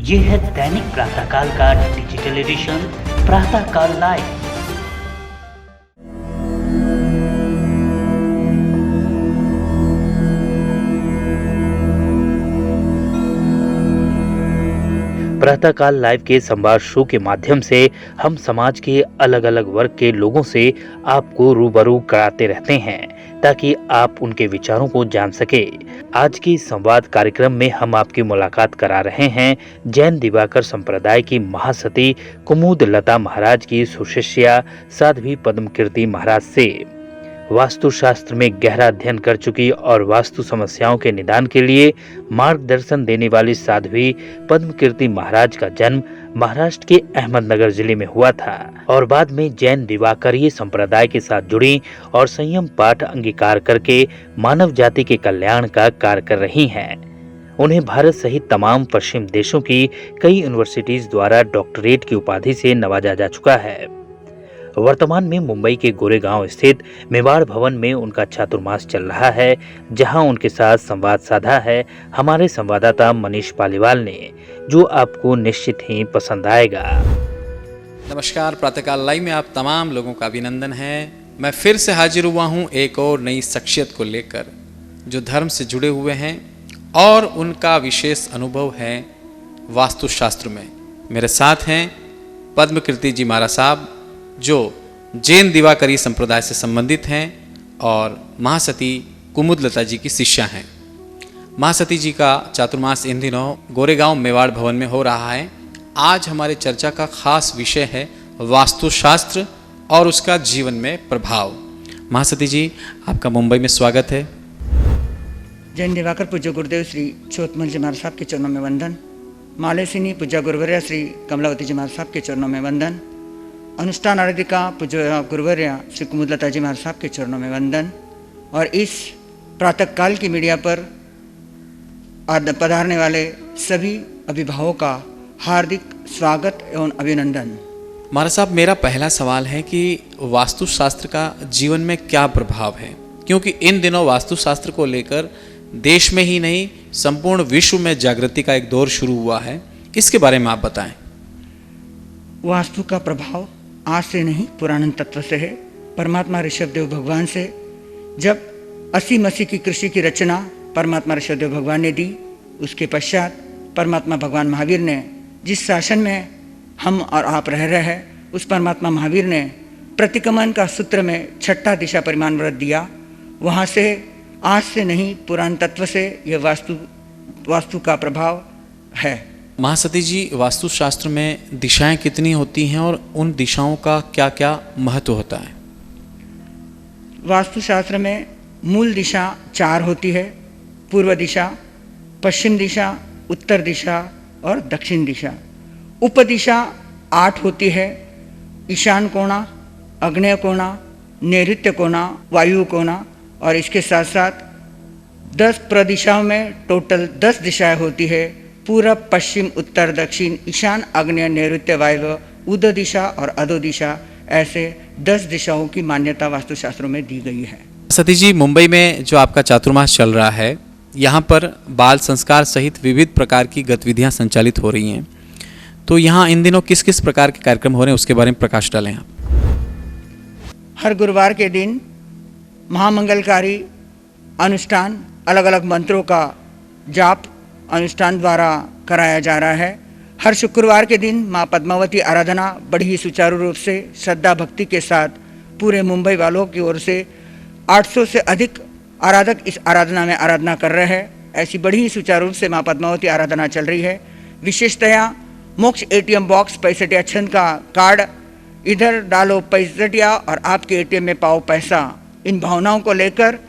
ये है दैनिक प्रातःकाल का डिजिटल एडिशन प्रातःकाल लाइव। प्रातःकाल लाइव के संवाद शो के माध्यम से हम समाज के अलग अलग वर्ग के लोगों से आपको रूबरू कराते रहते हैं ताकि आप उनके विचारों को जान सके। आज के संवाद कार्यक्रम में हम आपकी मुलाकात करा रहे हैं जैन दिवाकर संप्रदाय की महासती कुमुद लता महाराज की सुशिष्या साध्वी पद्मकीर्ति महाराज से। वास्तुशास्त्र में गहरा अध्ययन कर चुकी और वास्तु समस्याओं के निदान के लिए मार्गदर्शन देने वाली साध्वी पद्मकीर्ति महाराज का जन्म महाराष्ट्र के अहमदनगर जिले में हुआ था और बाद में जैन दिवाकरीय संप्रदाय के साथ जुड़ी और संयम पाठ अंगीकार करके मानव जाति के कल्याण का कार्य कर रही हैं। उन्हें भारत सहित तमाम पश्चिम देशों की कई यूनिवर्सिटीज द्वारा डॉक्टरेट की उपाधि से नवाजा जा चुका है। वर्तमान में मुंबई के गोरेगांव स्थित मेवाड़ भवन में उनका चातुर्मास चल रहा है, जहां उनके साथ संवाद साधा है हमारे संवाददाता मनीष पालीवाल ने, जो आपको निश्चित ही पसंद आएगा। नमस्कार, प्रातःकाल लाइव में आप तमाम लोगों का अभिनंदन है। मैं फिर से हाजिर हुआ हूं एक और नई शख्सियत को लेकर जो धर्म से जुड़े हुए हैं और उनका विशेष अनुभव है वास्तुशास्त्र में। मेरे साथ हैं पद्मकीर्ति जी महाराज साहब, जो जैन दिवाकरी संप्रदाय से संबंधित हैं और महासती कुमुद लता जी की शिष्या हैं। महासती जी का चातुर्मास इन दिनों गोरेगांव मेवाड़ भवन में हो रहा है। आज हमारे चर्चा का खास विषय है वास्तुशास्त्र और उसका जीवन में प्रभाव। महासती जी, आपका मुंबई में स्वागत है। जैन दिवाकर पूज्य गुरुदेव श्री चोतमल जी महाराज साहब के चरणों में वंदन। मालेसिनी पूज्य गुरुवर्या श्री कमलावती जी महाराज साहब के चरणों में वंदन। अनुष्ठान आराधिका पूज्य गुरुवर्या श्री कुमुद लता जी महाराज साहब के चरणों में वंदन। और इस प्रातःकाल की मीडिया पर पधारने वाले सभी अभिभावकों का हार्दिक स्वागत एवं अभिनंदन। महाराज साहब, मेरा पहला सवाल है कि वास्तुशास्त्र का जीवन में क्या प्रभाव है, क्योंकि इन दिनों वास्तुशास्त्र को लेकर देश में ही नहीं संपूर्ण विश्व में जागृति का एक दौर शुरू हुआ है। इसके बारे में आप बताएं। वास्तु का प्रभाव आज से नहीं पुरातन तत्व से है। परमात्मा ऋषभदेव भगवान से जब 80 मसीह की कृषि की रचना परमात्मा ऋषभदेव भगवान ने दी, उसके पश्चात परमात्मा भगवान महावीर ने जिस शासन में हम और आप रह रहे हैं, उस परमात्मा महावीर ने प्रतिक्रमण का सूत्र में छठा दिशा परिमाण व्रत दिया। वहाँ से आज से नहीं पुराण तत्व से यह वास्तु का प्रभाव है। महासती जी, वास्तुशास्त्र में दिशाएं कितनी होती हैं और उन दिशाओं का क्या क्या महत्व होता है? वास्तुशास्त्र में मूल दिशा 4 होती है: पूर्व दिशा, पश्चिम दिशा, उत्तर दिशा और दक्षिण दिशा। उपदिशा 8 होती है: ईशान कोणा, आग्नेय कोणा, नैऋत्य कोणा, वायु कोणा। और इसके साथ साथ 10 प्रदिशाओं में टोटल 10 दिशाएं होती है: पूरब, पश्चिम, उत्तर, दक्षिण, ईशान, आग्नेय, नैऋत्य, वायव्य, उदय दिशा और अधो दिशा। ऐसे 10 दिशाओं की मान्यता वास्तुशास्त्रों में दी गई है। सती जी, मुंबई में जो आपका चातुर्मास चल रहा है, यहाँ पर बाल संस्कार सहित विविध प्रकार की गतिविधियाँ संचालित हो रही हैं, तो यहाँ इन दिनों किस किस प्रकार के कार्यक्रम हो रहे हैं, उसके बारे में प्रकाश डालें आप। हर गुरुवार के दिन महामंगलकारी अनुष्ठान, अलग अलग मंत्रों का जाप अनुष्ठान द्वारा कराया जा रहा है। हर शुक्रवार के दिन माँ पद्मावती आराधना बड़ी ही सुचारू रूप से श्रद्धा भक्ति के साथ पूरे मुंबई वालों की ओर से 800 से अधिक आराधक इस आराधना में आराधना कर रहे हैं। ऐसी बड़ी ही सुचारू रूप से माँ पद्मावती आराधना चल रही है। विशेषतया मोक्ष ATM बॉक्स 65 छंद का कार्ड, इधर डालो 65 और आपके ATM में पाओ पैसा, इन भावनाओं को लेकर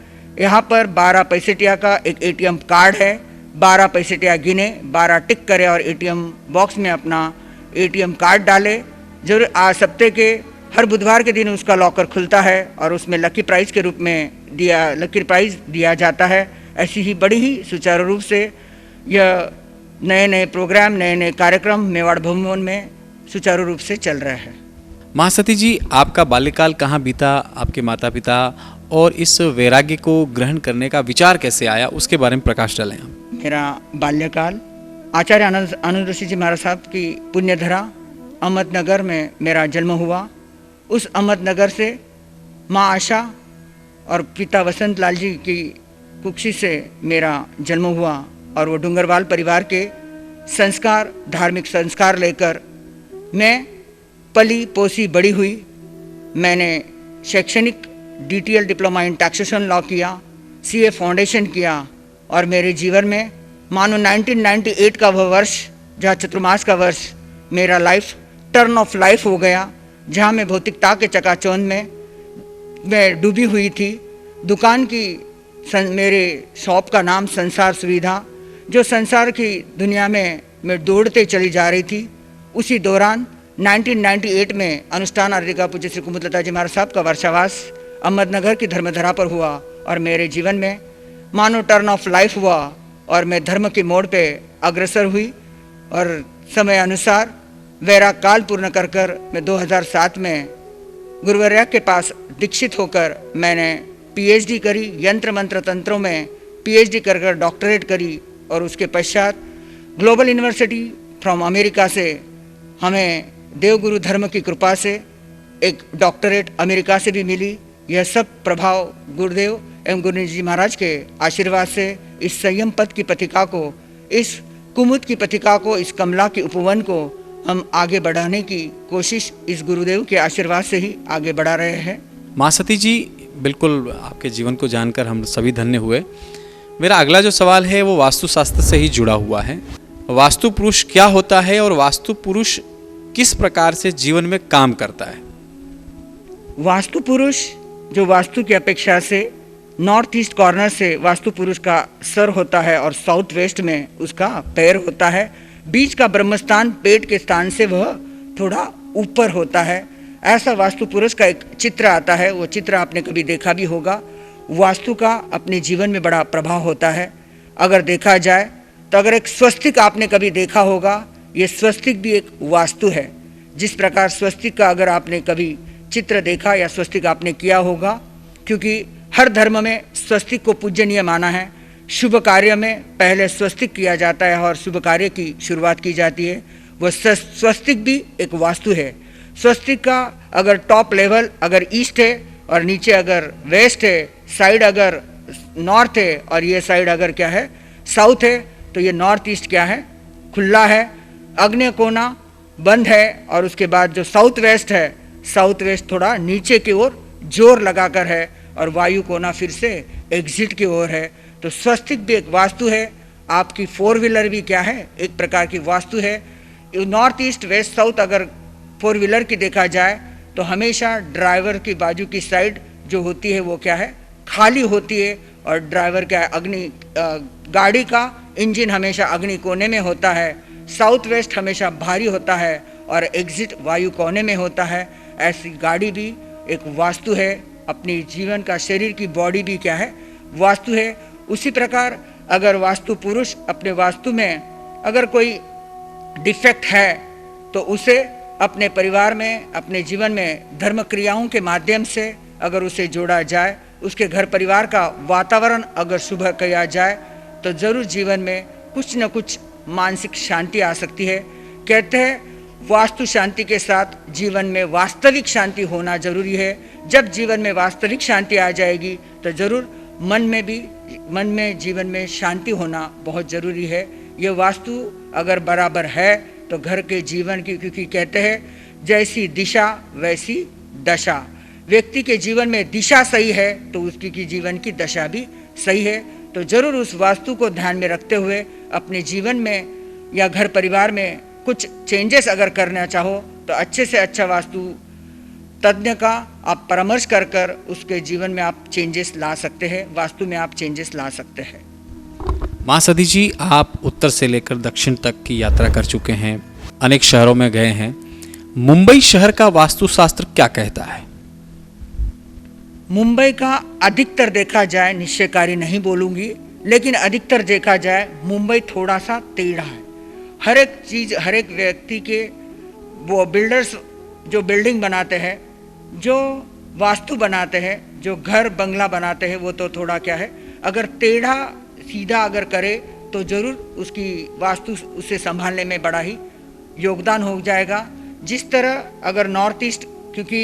यहाँ पर 12 पैसेटिया का एक ATM कार्ड है। 12 पैसेटिया गिने, 12 टिक करे और ATM बॉक्स में अपना ATM कार्ड डाले। जरूर आज सप्ताह के हर बुधवार के दिन उसका लॉकर खुलता है और उसमें लकी प्राइज़ के रूप में लकी प्राइज़ दिया जाता है। ऐसी ही बड़ी ही सुचारू रूप से यह नए नए प्रोग्राम, नए नए कार्यक्रम मेवाड़ भवन में सुचारू रूप से चल रहा है। महासती जी, आपका बाल्यकाल कहाँ बीता, आपके माता पिता और इस वैराग्य को ग्रहण करने का विचार कैसे आया, उसके बारे में प्रकाश डालें आप। मेरा बाल्यकाल आचार्य आनंद ऋषि जी महाराज साहब की पुण्यधरा अहमदनगर में मेरा जन्म हुआ। उस अहमदनगर से माँ आशा और पिता वसंत लाल जी की कुक्षी से मेरा जन्म हुआ और वो डूंगरवाल परिवार के संस्कार, धार्मिक संस्कार लेकर मैं पली पोसी बड़ी हुई। मैंने शैक्षणिक DTL diploma in taxation law किया, CA फाउंडेशन किया और मेरे जीवन में मानो 1998 का वह वर्ष, जहाँ चतुर्मास का वर्ष मेरा लाइफ टर्न ऑफ लाइफ हो गया, जहाँ मैं भौतिकता के चकाचौंध में मैं डूबी हुई थी। दुकान की मेरे शॉप का नाम संसार सुविधा, जो संसार की दुनिया में मैं दौड़ते चली जा रही थी। उसी दौरान 1998 में अनुष्ठान आराधिका पूज्य श्री कुमुदलता जी महाराज साहब का वर्षावास अहमदनगर की धर्मधरा पर हुआ और मेरे जीवन में मानो टर्न ऑफ लाइफ हुआ और मैं धर्म के मोड़ पे अग्रसर हुई और समय अनुसार वैराग काल पूर्ण कर कर मैं 2007 में गुरुवर्या के पास दीक्षित होकर मैंने PhD करी, यंत्र मंत्र तंत्रों में PhD कर कर डॉक्टरेट करी और उसके पश्चात ग्लोबल यूनिवर्सिटी फ्रॉम अमेरिका से हमें देवगुरु धर्म की कृपा से एक डॉक्टरेट अमेरिका से भी मिली। यह सब प्रभाव गुरुदेव एवं गुरुजी जी महाराज के आशीर्वाद से इस संयम पद की पथिका को, इस कुमुद की पथिका को, इस कमला के उपवन को हम आगे बढ़ाने की कोशिश इस गुरुदेव के आशीर्वाद से ही आगे बढ़ा रहे हैं। माँ सती जी, बिल्कुल आपके जीवन को जानकर हम सभी धन्य हुए। मेरा अगला जो सवाल है वो वास्तुशास्त्र से ही जुड़ा हुआ है। वास्तु पुरुष क्या होता है और वास्तु पुरुष किस प्रकार से जीवन में काम करता है? वास्तु पुरुष जो वास्तु की अपेक्षा से नॉर्थ ईस्ट कॉर्नर से वास्तु पुरुष का सर होता है और साउथ वेस्ट में उसका पैर होता है। बीच का ब्रह्मस्थान पेट के स्थान से वह थोड़ा ऊपर होता है। ऐसा वास्तु पुरुष का एक चित्र आता है, वो चित्र आपने कभी देखा भी होगा। वास्तु का अपने जीवन में बड़ा प्रभाव होता है। अगर देखा जाए तो अगर एक स्वस्तिक आपने कभी देखा होगा, ये स्वस्तिक भी एक वास्तु है। जिस प्रकार स्वस्तिक का अगर आपने कभी चित्र देखा या स्वस्तिक आपने किया होगा, क्योंकि हर धर्म में स्वस्तिक को पूजनीय माना है। शुभ कार्य में पहले स्वस्तिक किया जाता है और शुभ कार्य की शुरुआत की जाती है। वह स्वस्तिक भी एक वास्तु है। स्वस्तिक का अगर टॉप लेवल अगर ईस्ट है और नीचे अगर वेस्ट है, साइड अगर नॉर्थ है और ये साइड अगर क्या है साउथ है, तो ये नॉर्थ ईस्ट क्या है खुला है, अग्नि कोना बंद है और उसके बाद जो साउथ वेस्ट है, साउथ वेस्ट थोड़ा नीचे की ओर जोर लगाकर है और वायु कोना फिर से एग्जिट की ओर है। तो स्वस्तिक भी एक वास्तु है। आपकी 4 व्हीलर भी क्या है एक प्रकार की वास्तु है। नॉर्थ ईस्ट वेस्ट साउथ अगर 4 व्हीलर की देखा जाए तो हमेशा ड्राइवर की बाजू की साइड जो होती है वो क्या है खाली होती है और ड्राइवर क्या है अग्नि गाड़ी का इंजन हमेशा अग्नि कोने में होता है। साउथ वेस्ट हमेशा भारी होता है और एग्जिट वायु कोने में होता है। ऐसी गाड़ी भी एक वास्तु है। अपनी जीवन का शरीर की बॉडी भी क्या है वास्तु है। उसी प्रकार अगर वास्तु पुरुष अपने वास्तु में अगर कोई डिफेक्ट है तो उसे अपने परिवार में अपने जीवन में धर्म क्रियाओं के माध्यम से अगर उसे जोड़ा जाए, उसके घर परिवार का वातावरण अगर शुभ किया जाए तो जरूर जीवन में कुछ न कुछ मानसिक शांति आ सकती है। कहते हैं वास्तु शांति के साथ जीवन में वास्तविक शांति होना जरूरी है। जब जीवन में वास्तविक शांति आ जाएगी तो जरूर मन में जीवन में शांति होना बहुत ज़रूरी है। ये वास्तु अगर बराबर है तो घर के जीवन की, क्योंकि कहते हैं जैसी दिशा वैसी दशा। व्यक्ति के जीवन में दिशा सही है तो उसकी की जीवन की दशा भी सही है। तो जरूर उस वास्तु को ध्यान में रखते हुए अपने जीवन में या घर परिवार में कुछ चेंजेस अगर करना चाहो तो अच्छे से अच्छा वास्तु तज्ञ का आप परामर्श कर कर उसके जीवन में आप चेंजेस ला सकते हैं, वास्तु में आप चेंजेस ला सकते हैं। माँ सती जी, आप उत्तर से लेकर दक्षिण तक की यात्रा कर चुके हैं, अनेक शहरों में गए हैं। मुंबई शहर का वास्तुशास्त्र क्या कहता है? मुंबई का अधिकतर देखा जाए, निश्चयकारी नहीं बोलूँगी, लेकिन अधिकतर देखा जाए मुंबई थोड़ा सा टेढ़ा है। हर एक चीज़, हर एक व्यक्ति के वो बिल्डर्स जो बिल्डिंग बनाते हैं, जो वास्तु बनाते हैं, जो घर बंगला बनाते हैं, वो तो थोड़ा क्या है अगर टेढ़ा सीधा अगर करे तो ज़रूर उसकी वास्तु उसे संभालने में बड़ा ही योगदान हो जाएगा। जिस तरह अगर नॉर्थ ईस्ट, क्योंकि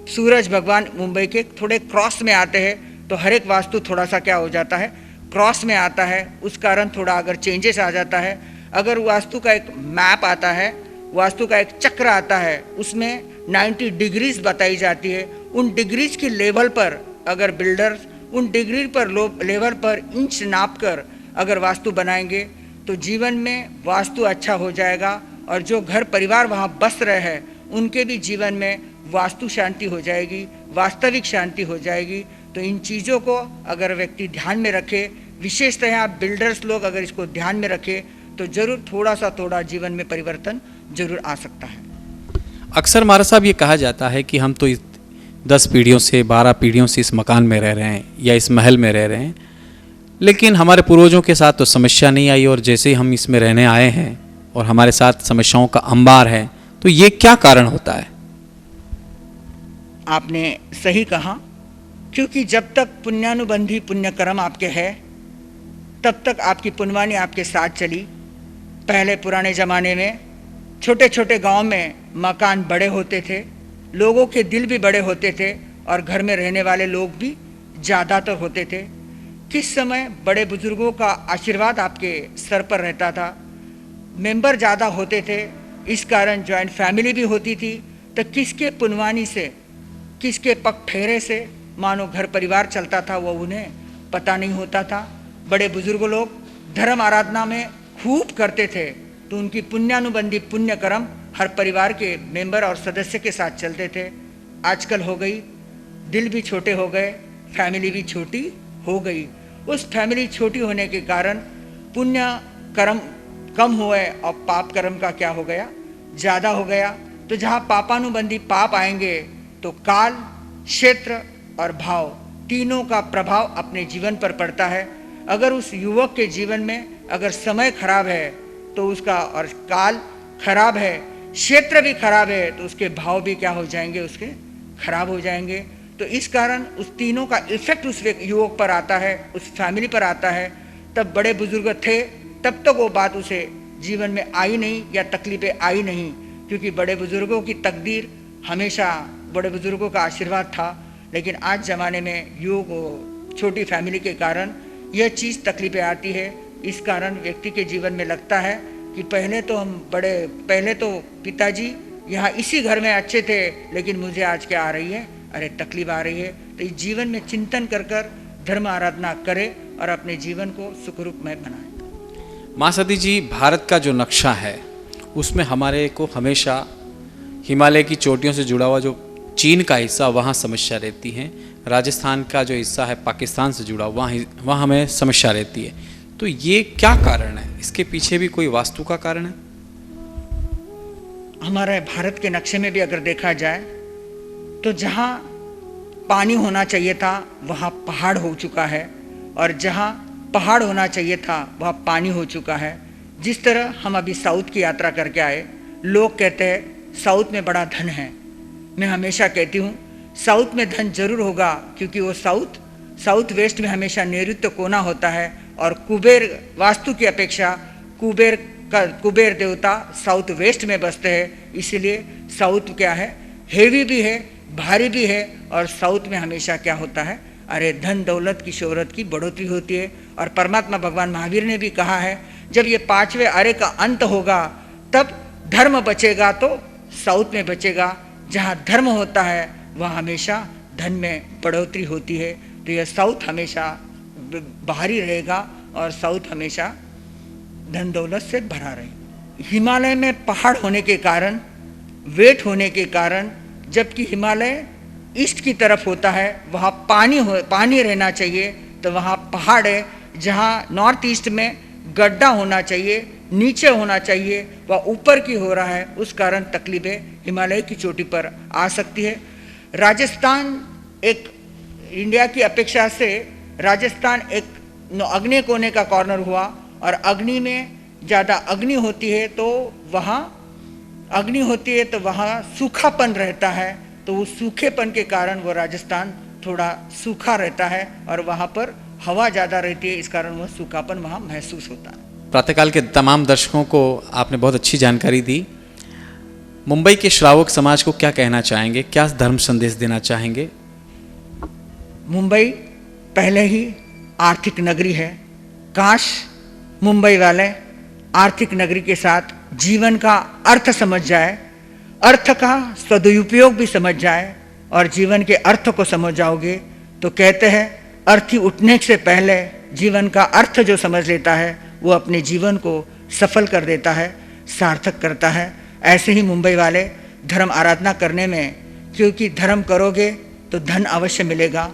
सूरज भगवान मुंबई के थोड़े क्रॉस में आते हैं तो हर एक वास्तु थोड़ा सा क्या हो जाता है, क्रॉस में आता है, उस कारण थोड़ा अगर चेंजेस आ जाता है। अगर वास्तु का एक मैप आता है, वास्तु का एक चक्र आता है, उसमें 90 डिग्रीज बताई जाती है। उन डिग्रीज की लेवल पर अगर बिल्डर्स उन डिग्री पर लेवल पर इंच नाप कर अगर वास्तु बनाएंगे तो जीवन में वास्तु अच्छा हो जाएगा, और जो घर परिवार वहाँ बस रहे हैं उनके भी जीवन में वास्तु शांति हो जाएगी, वास्तविक शांति हो जाएगी। तो इन चीज़ों को अगर व्यक्ति ध्यान में रखे, विशेषतः आप बिल्डर्स लोग अगर इसको ध्यान में रखे तो जरूर थोड़ा जीवन में परिवर्तन जरूर आ सकता है। अक्सर महाराज साहब ये कहा जाता है कि हम तो 10 पीढ़ियों से 12 पीढ़ियों से इस मकान में रह रहे हैं या इस महल में रह रहे हैं, लेकिन हमारे पूर्वजों के साथ तो समस्या नहीं आई, और जैसे ही हम इसमें रहने आए हैं और हमारे साथ समस्याओं का अंबार है, तो ये क्या कारण होता है? आपने सही कहा, क्योंकि जब तक पुण्यानुबंधी पुण्यकर्म आपके है तब तक आपकी पुण्यवानी आपके साथ चली। पहले पुराने ज़माने में छोटे छोटे गांव में मकान बड़े होते थे, लोगों के दिल भी बड़े होते थे और घर में रहने वाले लोग भी ज़्यादातर होते थे। किस समय बड़े बुजुर्गों का आशीर्वाद आपके सर पर रहता था, मेंबर ज़्यादा होते थे, इस कारण जॉइंट फैमिली भी होती थी। तो किसके पुण्यवानी से, किसके पग फेरे से मानो घर परिवार चलता था वो उन्हें पता नहीं होता था। बड़े बुजुर्ग लोग धर्म आराधना में खूब करते थे, तो उनकी पुण्यानुबंधी पुण्यकर्म हर परिवार के मेंबर और सदस्य के साथ चलते थे। आजकल हो गई, दिल भी छोटे हो गए, फैमिली भी छोटी हो गई। उस फैमिली छोटी होने के कारण पुण्य कर्म कम हुए और पाप कर्म का क्या हो गया, ज़्यादा हो गया। तो जहाँ पापानुबंधी पाप आएंगे तो काल, क्षेत्र और भाव तीनों का प्रभाव अपने जीवन पर पड़ता है। अगर उस युवक के जीवन में अगर समय खराब है तो उसका, और काल खराब है, क्षेत्र भी खराब है, तो उसके भाव भी क्या हो जाएंगे, उसके खराब हो जाएंगे। तो इस कारण उस तीनों का इफेक्ट उस युवक पर आता है, उस फैमिली पर आता है। तब बड़े बुजुर्ग थे तब तक वो बात उसे जीवन में आई नहीं या तकलीफें आई नहीं, क्योंकि बड़े बुजुर्गों की तकदीर हमेशा बड़े बुजुर्गों का आशीर्वाद था। लेकिन आज ज़माने में युग छोटी फैमिली के कारण यह चीज़ तकलीफें आती है। इस कारण व्यक्ति के जीवन में लगता है कि पहले तो पिताजी यहाँ इसी घर में अच्छे थे, लेकिन मुझे आज क्या आ रही है, अरे तकलीफ आ रही है। तो इस जीवन में चिंतन कर धर्म आराधना करे और अपने जीवन को सुखरूपमय बनाए। माँ सती जी, भारत का जो नक्शा है उसमें हमारे को हमेशा हिमालय की चोटियों से जुड़ा हुआ जो चीन का हिस्सा, वहाँ समस्या रहती है। राजस्थान का जो हिस्सा है पाकिस्तान से जुड़ा वहाँ हमें समस्या रहती है। तो ये क्या कारण है? इसके पीछे भी कोई वास्तु का कारण है? हमारे भारत के नक्शे में भी अगर देखा जाए तो जहाँ पानी होना चाहिए था वहाँ पहाड़ हो चुका है, और जहाँ पहाड़ होना चाहिए था वहाँ पानी हो चुका है। जिस तरह हम अभी साउथ की यात्रा करके आए, लोग कहते हैं साउथ में बड़ा धन है। मैं हमेशा कहती हूँ साउथ में धन जरूर होगा, क्योंकि वो साउथ वेस्ट में हमेशा नैऋत्य कोना होता है, और कुबेर वास्तु की अपेक्षा कुबेर देवता साउथ वेस्ट में बसते हैं। इसीलिए साउथ क्या है, हेवी भी है, भारी भी है, और साउथ में हमेशा क्या होता है, अरे धन दौलत की शोहरत की बढ़ोतरी होती है। और परमात्मा भगवान महावीर ने भी कहा है, जब ये 5वें अरे का अंत होगा तब धर्म बचेगा तो साउथ में बचेगा। जहाँ धर्म होता है वहाँ हमेशा धन में बढ़ोतरी होती है। तो यह साउथ हमेशा बाहरी रहेगा और साउथ हमेशा धन दौलत से भरा रहे। हिमालय में पहाड़ होने के कारण, वेट होने के कारण, जबकि हिमालय ईस्ट की तरफ होता है, वहाँ पानी रहना चाहिए, तो वहाँ पहाड़ है। जहाँ नॉर्थ ईस्ट में गड्ढा होना चाहिए, नीचे होना चाहिए, वह ऊपर की हो रहा है। उस कारण तकलीफें हिमालय की चोटी पर आ सकती है। राजस्थान एक इंडिया की अपेक्षा से राजस्थान एक अग्नि कोने का कॉर्नर हुआ, और अग्नि में ज़्यादा अग्नि होती है तो वहाँ सूखापन रहता है। तो उस सूखेपन के कारण वो राजस्थान थोड़ा सूखा रहता है, और वहाँ पर हवा ज़्यादा रहती है, इस कारण वह सूखापन वहाँ महसूस होता है। प्रातःकाल के तमाम दर्शकों को आपने बहुत अच्छी जानकारी दी। मुंबई के श्रावक समाज को क्या कहना चाहेंगे, क्या धर्म संदेश देना चाहेंगे? मुंबई पहले ही आर्थिक नगरी है। काश मुंबई वाले आर्थिक नगरी के साथ जीवन का अर्थ समझ जाए, अर्थ का सदुपयोग भी समझ जाए, और जीवन के अर्थ को समझ जाओगे तो कहते हैं अर्थी उठने से पहले जीवन का अर्थ जो समझ लेता है वो अपने जीवन को सफल कर देता है, सार्थक करता है। ऐसे ही मुंबई वाले धर्म आराधना करने में, क्योंकि धर्म करोगे तो धन अवश्य मिलेगा।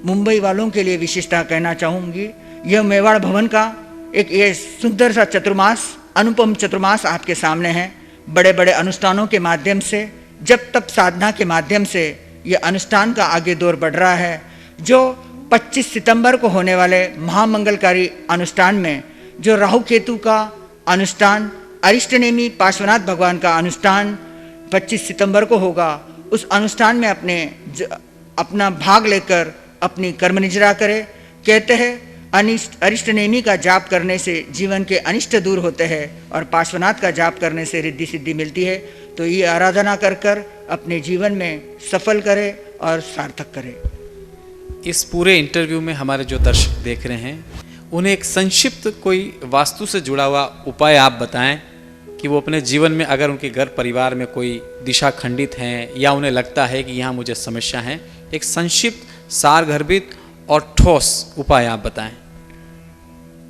मुंबई वालों के लिए विशेषता कहना चाहूँगी, यह मेवाड़ भवन का एक ये सुंदर सा चतुर्मास, अनुपम चतुर्मास आपके सामने है। बड़े बड़े अनुष्ठानों के माध्यम से, जब तब साधना के माध्यम से ये अनुष्ठान का आगे दौर बढ़ रहा है। जो 25 सितंबर को होने वाले महामंगलकारी अनुष्ठान में जो राहु केतु का अनुष्ठान, अरिष्टनेमी पार्श्वनाथ भगवान का अनुष्ठान 25 सितंबर को होगा, उस अनुष्ठान में अपना भाग लेकर अपनी कर्म निजरा करे। कहते हैं अरिष्टनेमी का जाप करने से जीवन के अनिष्ट दूर होते हैं और पार्श्वनाथ का जाप करने से रिद्धि सिद्धि मिलती है। तो ये आराधना कर अपने जीवन में सफल करे और सार्थक करे। इस पूरे इंटरव्यू में हमारे जो दर्शक देख रहे हैं, उन्हें एक संक्षिप्त कोई वास्तु से जुड़ा हुआ उपाय आप बताएं कि वो अपने जीवन में, अगर उनके घर परिवार में कोई दिशा खंडित हैं या उन्हें लगता है कि यहाँ मुझे समस्या है, एक संक्षिप्त सारगर्भित और ठोस उपाय आप बताएं।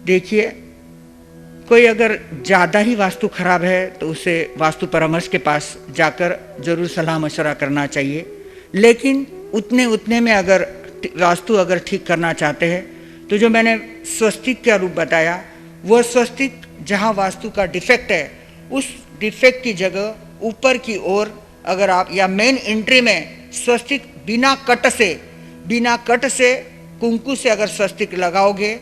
देखिए, कोई अगर ज़्यादा ही वास्तु खराब है तो उसे वास्तु परामर्श के पास जाकर जरूर सलाह मशवरा करना चाहिए। लेकिन उतने में अगर वास्तु अगर ठीक करना चाहते हैं तो जो मैंने स्वस्तिक का रूप बताया, वो स्वस्तिक जहाँ वास्तु का डिफेक्ट है, उस डिफेक्ट की जगह ऊपर की ओर अगर आप, या मेन एंट्री में स्वस्तिक बिना कट से कुंकू से अगर स्वस्तिक लगाओगे,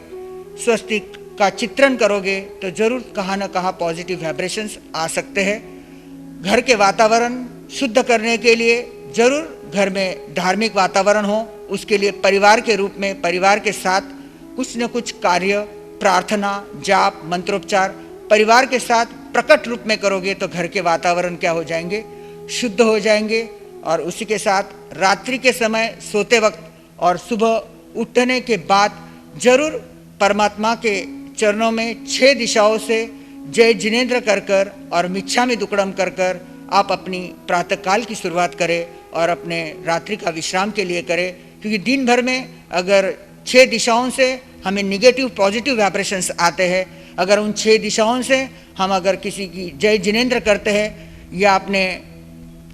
स्वस्तिक का चित्रण करोगे तो जरूर कहाँ न कहाँ पॉजिटिव वाइब्रेशंस आ सकते हैं। घर के वातावरण शुद्ध करने के लिए जरूर घर में धार्मिक वातावरण हो, उसके लिए परिवार के रूप में परिवार के साथ कुछ न कुछ कार्य, प्रार्थना, जाप, मंत्रोपचार परिवार के साथ प्रकट रूप में करोगे तो घर के वातावरण क्या हो जाएंगे, शुद्ध हो जाएंगे। और उसी के साथ रात्रि के समय सोते वक्त और सुबह उठने के बाद जरूर परमात्मा के चरणों में 6 दिशाओं से जय जिनेन्द्र कर और मिच्छामि दुक्कडम कर आप अपनी प्रातःकाल की शुरुआत करें और अपने रात्रि का विश्राम के लिए करें। क्योंकि दिन भर में अगर 6 दिशाओं से हमें निगेटिव पॉजिटिव वाइब्रेशंस आते हैं, अगर उन 6 दिशाओं से हम अगर किसी की जय जिनेन्द्र करते हैं या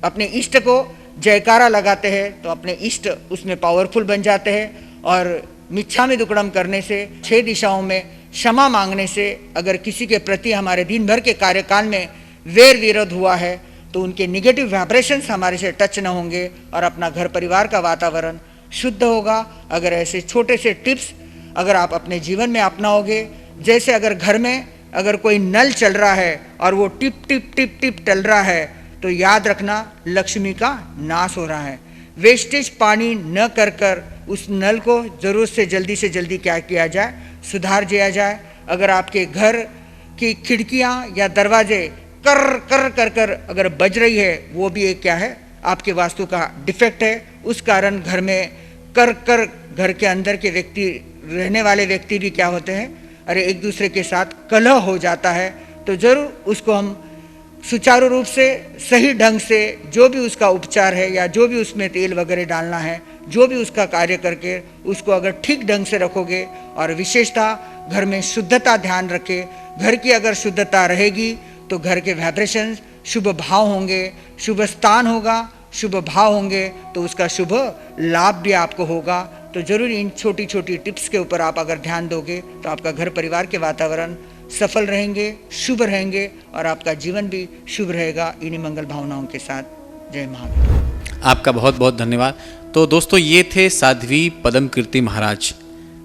अपने इष्ट को जयकारा लगाते हैं तो अपने इष्ट उसमें पावरफुल बन जाते हैं। और मिच्छामि दुक्कडम करने से, 6 दिशाओं में क्षमा मांगने से, अगर किसी के प्रति हमारे दिन भर के कार्यकाल में वैर विरोध हुआ है तो उनके निगेटिव वाइब्रेशंस हमारे से टच न होंगे और अपना घर परिवार का वातावरण शुद्ध होगा। अगर ऐसे छोटे से टिप्स अगर आप अपने जीवन में अपनाओगे, जैसे अगर घर में अगर कोई नल चल रहा है और वो टिप टिप टिप टिप चल रहा है तो याद रखना लक्ष्मी का नाश हो रहा है। वेस्टेज पानी न कर उस नल को जरूर से जल्दी क्या किया जाए, सुधार दिया जाए। अगर आपके घर की खिड़कियां या दरवाजे कर अगर बज रही है, वो भी एक क्या है, आपके वास्तु का डिफेक्ट है। उस कारण घर में कर घर के अंदर के व्यक्ति, रहने वाले व्यक्ति भी क्या होते हैं, अरे एक दूसरे के साथ कलह हो जाता है। तो जरूर उसको हम सुचारू रूप से, सही ढंग से, जो भी उसका उपचार है या जो भी उसमें तेल वगैरह डालना है, जो भी उसका कार्य करके उसको अगर ठीक ढंग से रखोगे और विशेषतः घर में शुद्धता ध्यान रखे, घर की अगर शुद्धता रहेगी तो घर के वाइब्रेशन शुभ भाव होंगे, शुभ स्थान होगा, शुभ भाव होंगे तो उसका शुभ लाभ भी आपको होगा। तो जरूर इन छोटी छोटी टिप्स के ऊपर आप अगर ध्यान दोगे तो आपका घर परिवार के वातावरण सफल रहेंगे, शुभ रहेंगे और आपका जीवन भी शुभ रहेगा। इन्हीं मंगल भावनाओं के साथ जय महावीर। आपका बहुत बहुत धन्यवाद। तो दोस्तों, ये थे साध्वी पदम कीर्ति महाराज,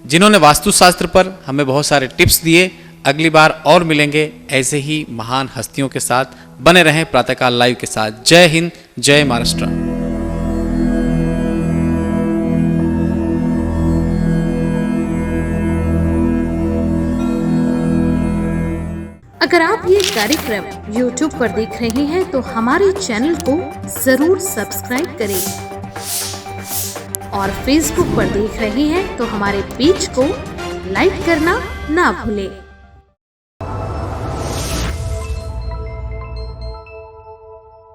जिन्होंने वास्तुशास्त्र पर हमें बहुत सारे टिप्स दिए। अगली बार और मिलेंगे ऐसे ही महान हस्तियों के साथ। बने रहें प्रातःकाल लाइव के साथ। जय हिंद, जय महाराष्ट्र। अगर आप ये कार्यक्रम YouTube पर देख रहे हैं तो हमारे चैनल को जरूर सब्सक्राइब करें और Facebook पर देख रहे हैं तो हमारे पेज को लाइक करना ना भूलें।